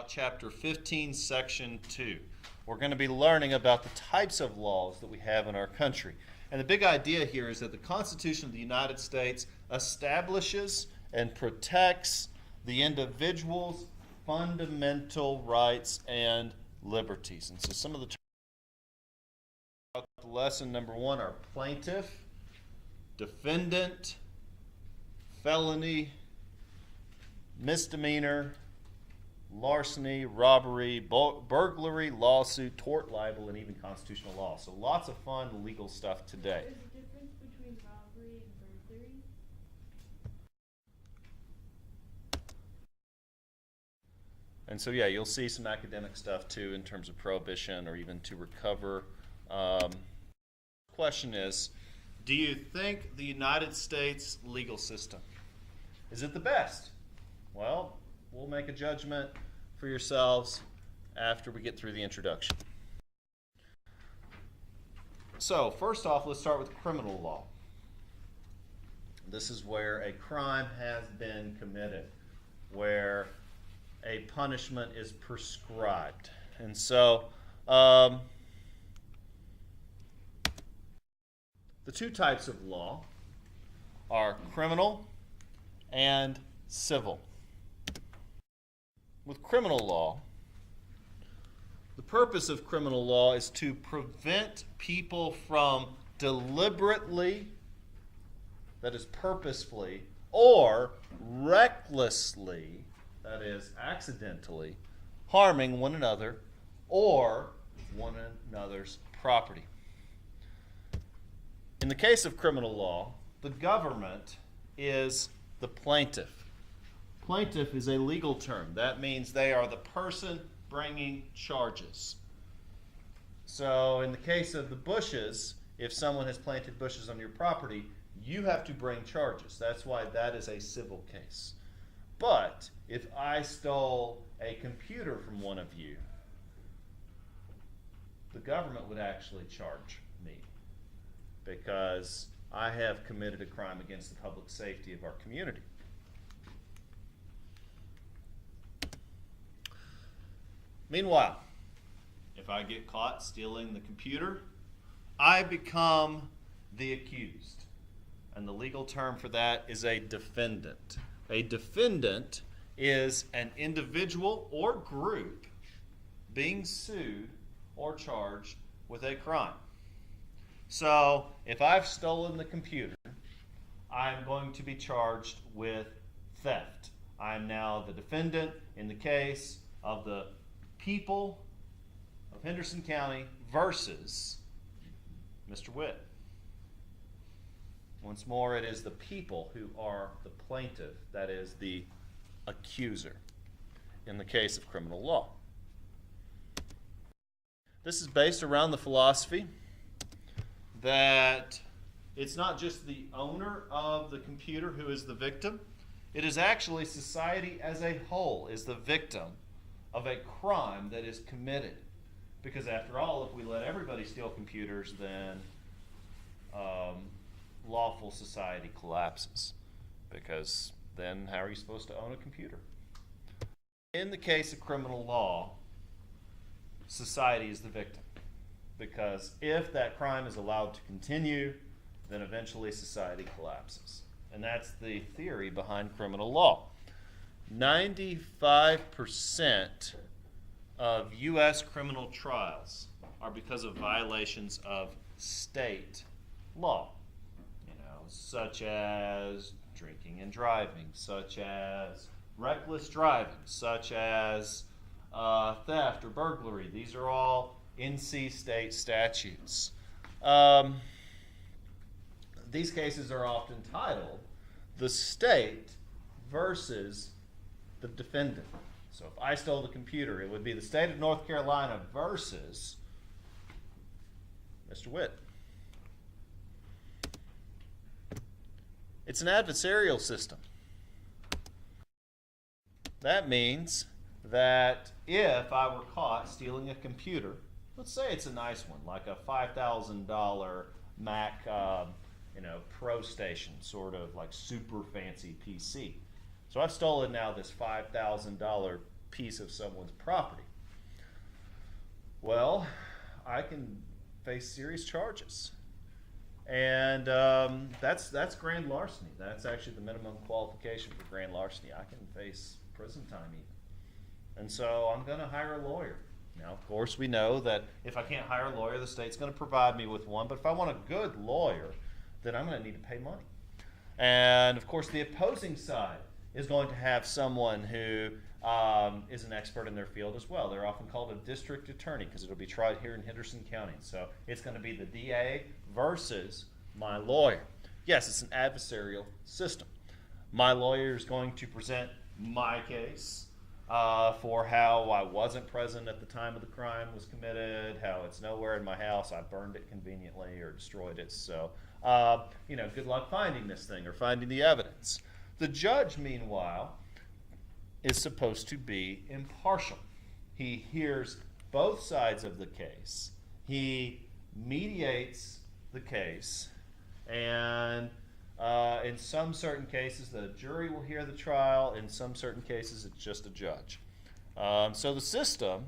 Chapter 15, Section 2. We're going to be learning about the types of laws that we have in our country. And the big idea here is that the Constitution of the United States establishes and protects the individual's fundamental rights and liberties. And so some of the terms of the lesson, number one, are plaintiff, defendant, felony, misdemeanor, larceny, robbery, burglary, lawsuit, tort, libel, and even constitutional law. So lots of fun legal stuff today. There's a difference between robbery and burglary? And so, yeah, you'll see some academic stuff too in terms of prohibition or even to recover. Question is, do you think the United States legal system, is it the best? Well, we'll make a judgment for yourselves after we get through the introduction. So, first off, let's start with criminal law. This is where a crime has been committed, where a punishment is prescribed. And so, the two types of law are criminal and civil. With criminal law, the purpose of criminal law is to prevent people from deliberately, that is purposefully, or recklessly, that is accidentally, harming one another or one another's property. In the case of criminal law, the government is the plaintiff. Plaintiff is a legal term. That means they are the person bringing charges. So in the case of the bushes, if someone has planted bushes on your property, you have to bring charges. That's why that is a civil case. But if I stole a computer from one of you, the government would actually charge me because I have committed a crime against the public safety of our community. Meanwhile, if I get caught stealing the computer, I become the accused. And the legal term for that is a defendant. A defendant is an individual or group being sued or charged with a crime. So, if I've stolen the computer, I'm going to be charged with theft. I'm now the defendant in the case of the people of Henderson County versus Mr. Witt. Once more, it is the people who are the plaintiff, that is the accuser, in the case of criminal law. This is based around the philosophy that it's not just the owner of the computer who is the victim, it is actually society as a whole is the victim of a crime that is committed. Because after all, if we let everybody steal computers, then lawful society collapses. Because then how are you supposed to own a computer? In the case of criminal law, society is the victim. Because if that crime is allowed to continue, then eventually society collapses. And that's the theory behind criminal law. 95% of U.S. criminal trials are because of violations of state law, such as drinking and driving, such as reckless driving, such as theft or burglary. These are all NC state statutes. These cases are often titled the state versus the defendant. So if I stole the computer, it would be the state of North Carolina versus Mr. Witt. It's an adversarial system. That means that if I were caught stealing a computer, let's say it's a nice one, like a $5,000 Mac Pro Station, sort of like super fancy PC. So I've stolen now this $5,000 piece of someone's property. Well, I can face serious charges. And that's grand larceny. That's actually the minimum qualification for grand larceny. I can face prison time even. And so I'm going to hire a lawyer. Now, of course, we know that if I can't hire a lawyer, the state's going to provide me with one. But if I want a good lawyer, then I'm going to need to pay money. And, of course, the opposing side is going to have someone who is an expert in their field as well. They're often called a district attorney because it'll be tried here in Henderson County. So it's going to be the DA versus my lawyer. Yes, it's an adversarial system. My lawyer is going to present my case for how I wasn't present at the time of the crime was committed, how it's nowhere in my house, I burned it conveniently or destroyed it. So, good luck finding this thing or finding the evidence. The judge, meanwhile, is supposed to be impartial. He hears both sides of the case. He mediates the case, and in some certain cases, the jury will hear the trial. In some certain cases, it's just a judge. So the system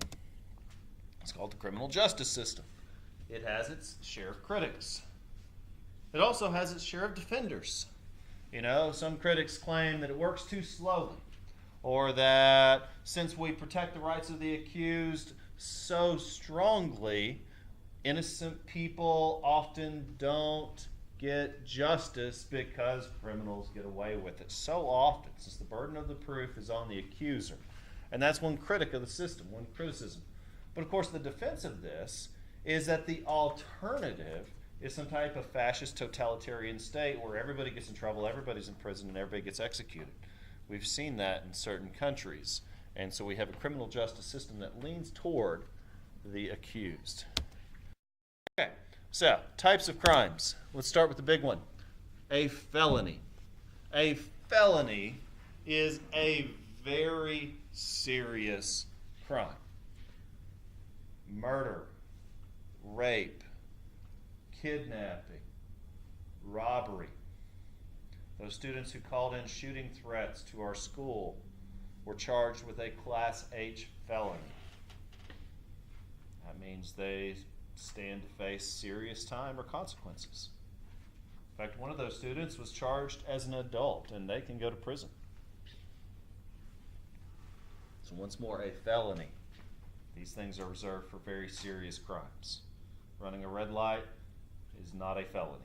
is called the criminal justice system. It has its share of critics. It also has its share of defenders. Some critics claim that it works too slowly, or that since we protect the rights of the accused so strongly, innocent people often don't get justice because criminals get away with it so often, since the burden of the proof is on the accuser. And that's one critic of the system, one criticism. But of course, the defense of this is that the alternative is some type of fascist totalitarian state where everybody gets in trouble, everybody's in prison, and everybody gets executed. We've seen that in certain countries. And so we have a criminal justice system that leans toward the accused. Okay, so types of crimes. Let's start with the big one, a felony. A felony is a very serious crime. Murder, rape, kidnapping, robbery. Those students who called in shooting threats to our school were charged with a Class H felony. That means they stand to face serious time or consequences. In fact, one of those students was charged as an adult, and they can go to prison. So once more, a felony. These things are reserved for very serious crimes. Running a red light is not a felony.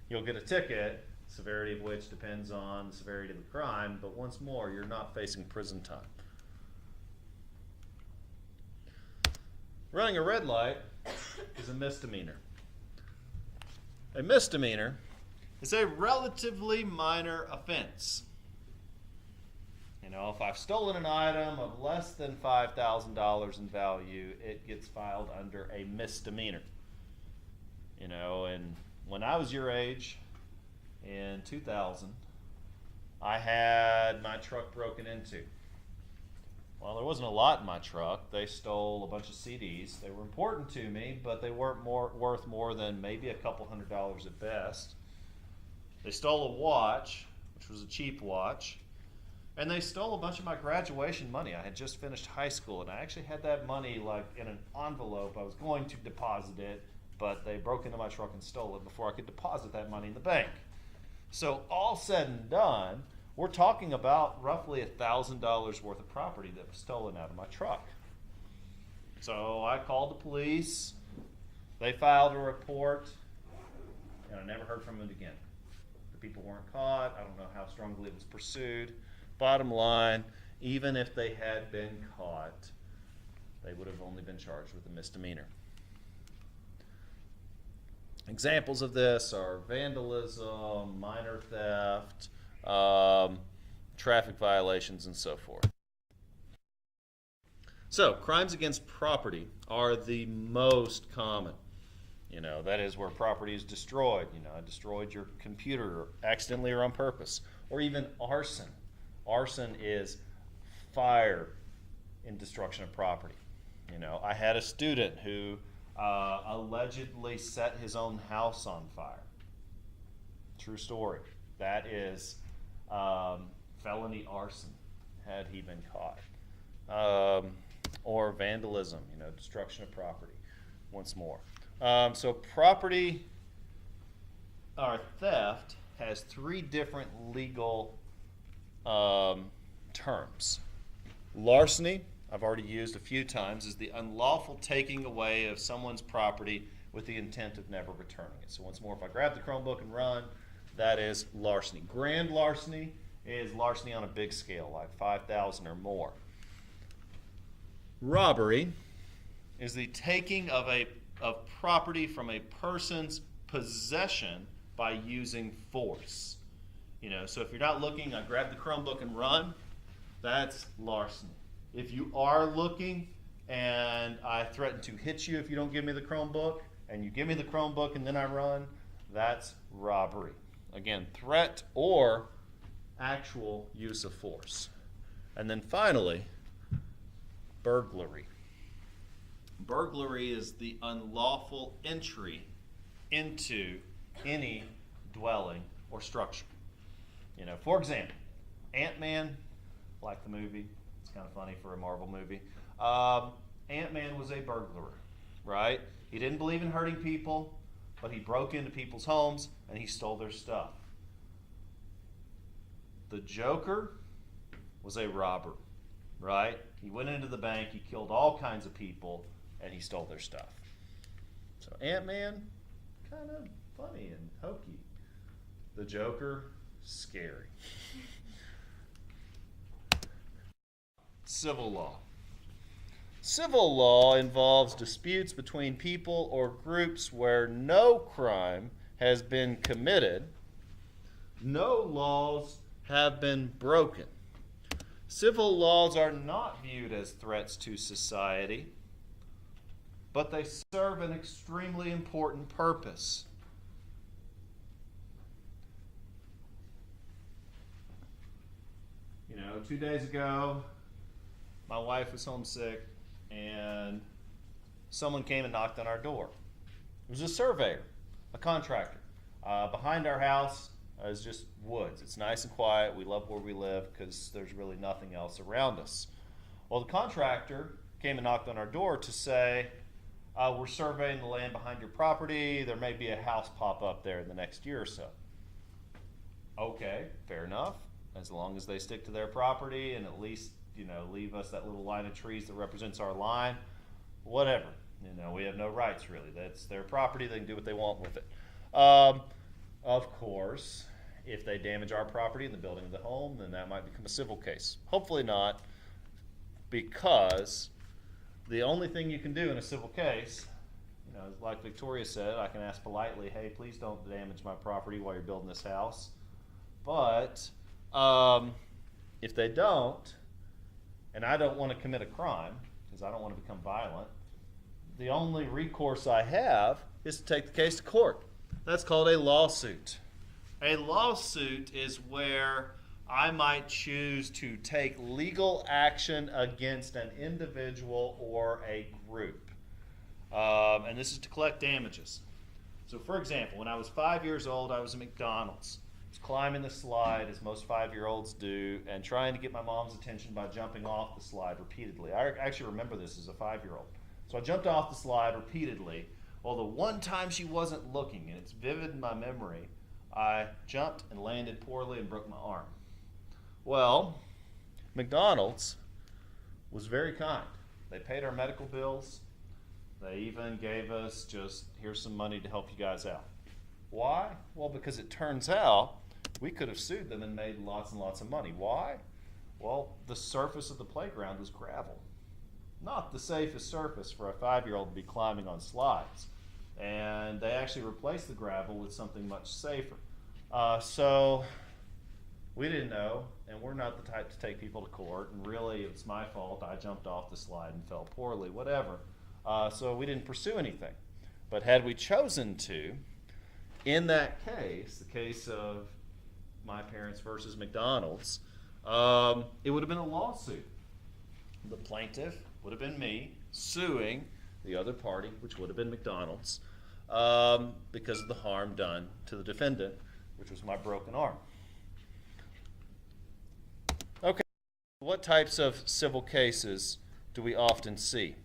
You'll get a ticket, severity of which depends on the severity of the crime, but once more, you're not facing prison time. Running a red light is a misdemeanor. A misdemeanor is a relatively minor offense. If I've stolen an item of less than $5,000 in value, it gets filed under a misdemeanor. And when I was your age, in 2000, I had my truck broken into. Well, there wasn't a lot in my truck. They stole a bunch of CDs. They were important to me, but they weren't worth more than maybe a couple $100s at best. They stole a watch, which was a cheap watch, and they stole a bunch of my graduation money. I had just finished high school, and I actually had that money in an envelope. I was going to deposit it, but they broke into my truck and stole it before I could deposit that money in the bank. So all said and done, we're talking about roughly $1,000 worth of property that was stolen out of my truck. So I called the police. They filed a report, and I never heard from them again. The people weren't caught. I don't know how strongly it was pursued. Bottom line, even if they had been caught, they would have only been charged with a misdemeanor. Examples of this are vandalism, minor theft, traffic violations, and so forth. So, crimes against property are the most common. That is where property is destroyed. I destroyed your computer accidentally or on purpose. Or even arson. Arson is fire in destruction of property. I had a student who allegedly set his own house on fire. True story. That is felony arson, had he been caught. or vandalism, destruction of property, once more. So property or theft has three different legal terms. Larceny, I've already used a few times, is the unlawful taking away of someone's property with the intent of never returning it. So once more, if I grab the Chromebook and run, that is larceny. Grand larceny is larceny on a big scale, like 5,000 or more. Robbery is the taking of property from a person's possession by using force. So if you're not looking, I grab the Chromebook and run, that's larceny. If you are looking and I threaten to hit you if you don't give me the Chromebook, and you give me the Chromebook and then I run, that's robbery. Again, threat or actual use of force. And then finally, burglary. Burglary is the unlawful entry into any dwelling or structure. For example, Ant-Man, like the movie, it's kind of funny for a Marvel movie. Ant-Man was a burglar, right? He didn't believe in hurting people, but he broke into people's homes and he stole their stuff. The Joker was a robber, right? He went into the bank, he killed all kinds of people, and he stole their stuff. So Ant-Man, kind of funny and hokey. The Joker, scary. Civil law. Civil law involves disputes between people or groups where no crime has been committed, no laws have been broken. Civil laws are not viewed as threats to society, but they serve an extremely important purpose. 2 days ago, my wife was homesick, and someone came and knocked on our door. It was a surveyor, a contractor. Behind our house is just woods. It's nice and quiet. We love where we live because there's really nothing else around us. Well, the contractor came and knocked on our door to say, we're surveying the land behind your property. There may be a house pop up there in the next year or so. Okay, fair enough. As long as they stick to their property and at least, leave us that little line of trees that represents our line, whatever. We have no rights really. That's their property. They can do what they want with it. Of course, if they damage our property in the building of the home, then that might become a civil case. Hopefully not, because the only thing you can do in a civil case, like Victoria said, I can ask politely, hey, please don't damage my property while you're building this house. But if they don't, and I don't want to commit a crime, because I don't want to become violent, the only recourse I have is to take the case to court. That's called a lawsuit. A lawsuit is where I might choose to take legal action against an individual or a group. And this is to collect damages. So for example, when I was 5 years old, I was at McDonald's. I was climbing the slide, as most 5-year-olds do, and trying to get my mom's attention by jumping off the slide repeatedly. I actually remember this as a 5-year-old. So I jumped off the slide repeatedly. Well, the one time she wasn't looking, and it's vivid in my memory, I jumped and landed poorly and broke my arm. Well, McDonald's was very kind. They paid our medical bills. They even gave us just, here's some money to help you guys out. Why? Well, because it turns out we could have sued them and made lots and lots of money. Why? Well, the surface of the playground was gravel. Not the safest surface for a 5-year-old to be climbing on slides. And they actually replaced the gravel with something much safer. So we didn't know, and we're not the type to take people to court, and really it's my fault. I jumped off the slide and fell poorly, whatever. So we didn't pursue anything. But had we chosen to, in that case, the case of my parents versus McDonald's, it would have been a lawsuit. The plaintiff would have been me suing the other party, which would have been McDonald's, because of the harm done to the defendant, which was my broken arm. Okay. What types of civil cases do we often see?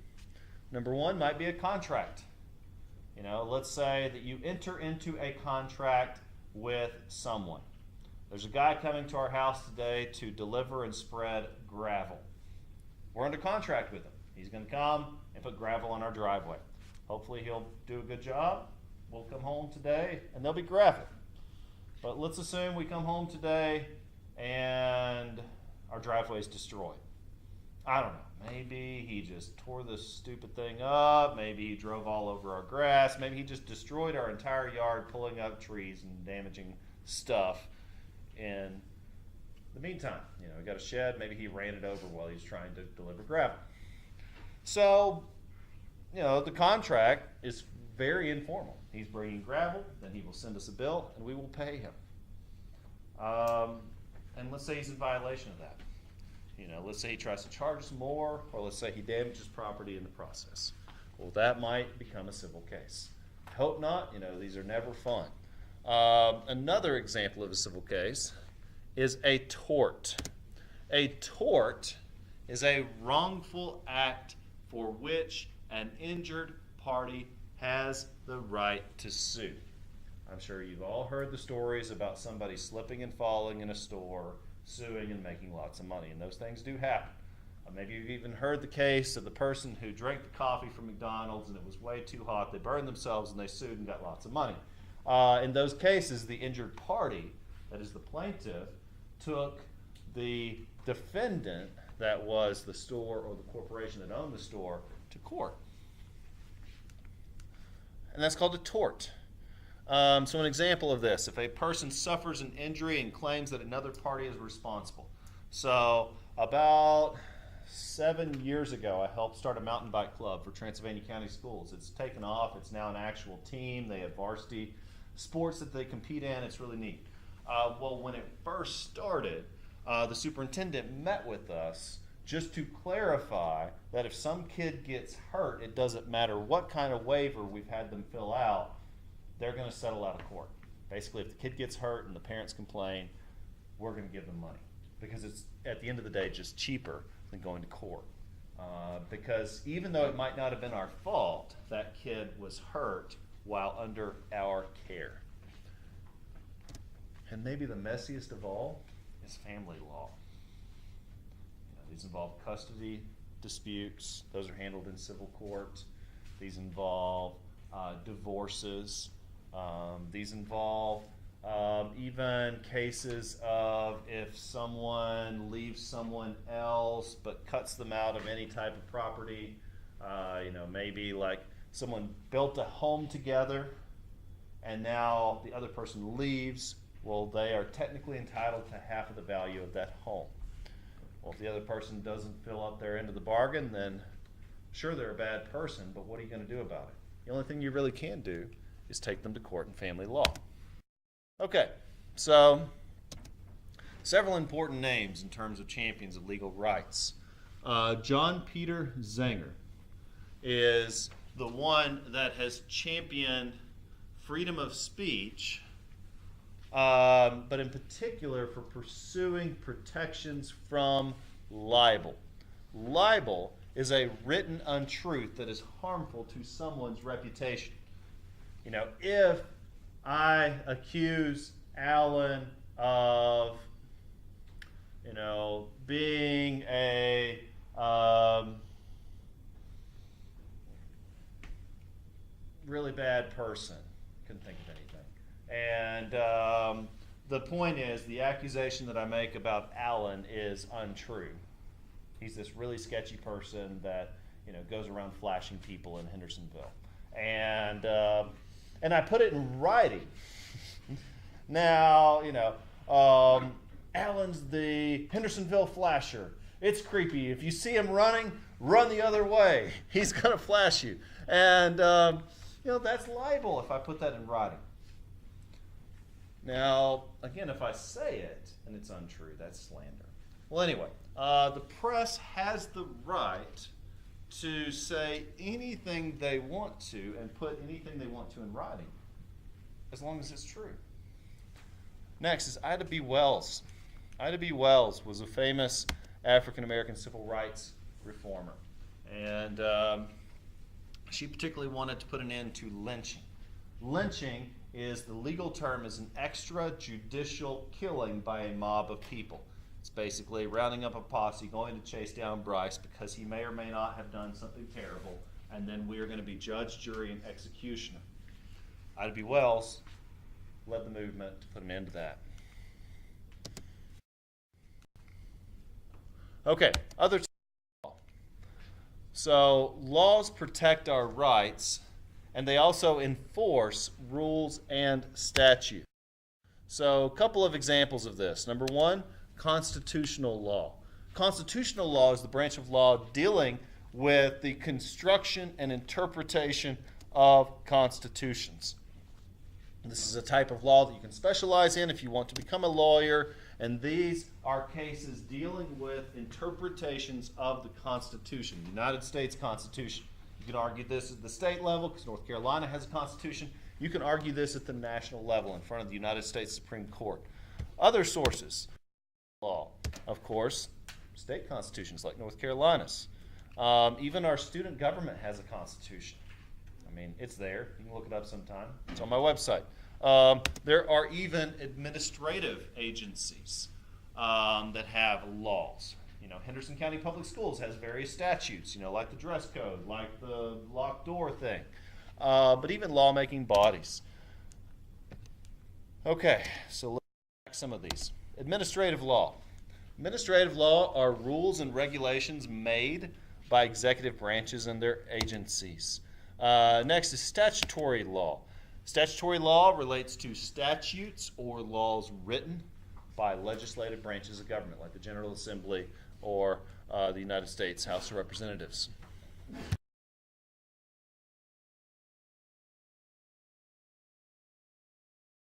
Number one might be a contract. Let's say that you enter into a contract with someone. There's a guy coming to our house today to deliver and spread gravel. We're under contract with him. He's going to come and put gravel on our driveway. Hopefully he'll do a good job. We'll come home today and there'll be gravel. But let's assume we come home today and our driveway is destroyed. I don't know. Maybe he just tore this stupid thing up. Maybe he drove all over our grass. Maybe he just destroyed our entire yard, pulling up trees and damaging stuff. In the meantime, we got a shed. Maybe he ran it over while he was trying to deliver gravel. So, the contract is very informal. He's bringing gravel, then he will send us a bill, and we will pay him. And let's say he's in violation of that. Let's say he tries to charge us more, or let's say he damages property in the process. Well, that might become a civil case. I hope not. These are never fun. Another example of a civil case is a tort. A tort is a wrongful act for which an injured party has the right to sue. I'm sure you've all heard the stories about somebody slipping and falling in a store, suing and making lots of money, and those things do happen. Maybe you've even heard the case of the person who drank the coffee from McDonald's and it was way too hot. They burned themselves and they sued and got lots of money. In those cases, the injured party, that is the plaintiff, took the defendant, that was the store or the corporation that owned the store, to court. And that's called a tort. So an example of this, if a person suffers an injury and claims that another party is responsible. So about 7 years ago, I helped start a mountain bike club for Transylvania County Schools. It's taken off. It's now an actual team. They have varsity sports that they compete in. It's really neat. Well, when it first started, the superintendent met with us just to clarify that if some kid gets hurt, it doesn't matter what kind of waiver we've had them fill out, they're going to settle out of court. Basically, if the kid gets hurt and the parents complain, we're going to give them money, because it's, at the end of the day, just cheaper than going to court. Because even though it might not have been our fault, that kid was hurt while under our care. And maybe the messiest of all is family law. These involve custody disputes. Those are handled in civil court. These involve divorces. These involve even cases of if someone leaves someone else but cuts them out of any type of property. Maybe like someone built a home together and now the other person leaves. Well, they are technically entitled to half of the value of that home. Well, if the other person doesn't fill up their end of the bargain, then sure, they're a bad person, but what are you going to do about it? The only thing you really can do is take them to court in family law. Okay, so several important names in terms of champions of legal rights. John Peter Zenger is the one that has championed freedom of speech, but in particular for pursuing protections from libel. Libel is a written untruth that is harmful to someone's reputation. If I accuse Alan of, being a really bad person, couldn't think of anything. And the point is, the accusation that I make about Alan is untrue. He's this really sketchy person that goes around flashing people in Hendersonville, and I put it in writing. Now Alan's the Hendersonville flasher. It's creepy. If you see him running, run the other way. He's gonna flash you, and that's libel if I put that in writing. Now, again, if I say it and it's untrue, that's slander. Well, anyway, the press has the right to say anything they want to and put anything they want to in writing, as long as it's true. Next is Ida B. Wells. Ida B. Wells was a famous African-American civil rights reformer. And she particularly wanted to put an end to lynching. Lynching is the legal term is an extrajudicial killing by a mob of people. It's basically rounding up a posse, going to chase down Bryce because he may or may not have done something terrible, and then we are going to be judge, jury, and executioner. Ida B. Wells led the movement to put an end to that. Okay, other law. So laws protect our rights, and they also enforce rules and statutes. So a couple of examples of this. Number one, constitutional law. Constitutional law is the branch of law dealing with the construction and interpretation of constitutions. This is a type of law that you can specialize in if you want to become a lawyer, and these are cases dealing with interpretations of the Constitution, the United States Constitution. You can argue this at the state level because North Carolina has a constitution. You can argue this at the national level in front of the United States Supreme Court. Other sources, law, of course, state constitutions like North Carolina's. Even our student government has a constitution. I mean, it's there. You can look it up sometime. It's on my website. There are even administrative agencies that have laws. You know, Henderson County Public Schools has various statutes, you know, like the dress code, like the locked door thing, but even lawmaking bodies. Okay, so let's back some of these. Administrative law. Administrative law are rules and regulations made by executive branches and their agencies. Next is statutory law. Statutory law relates to statutes or laws written by legislative branches of government, like the General Assembly or the United States House of Representatives.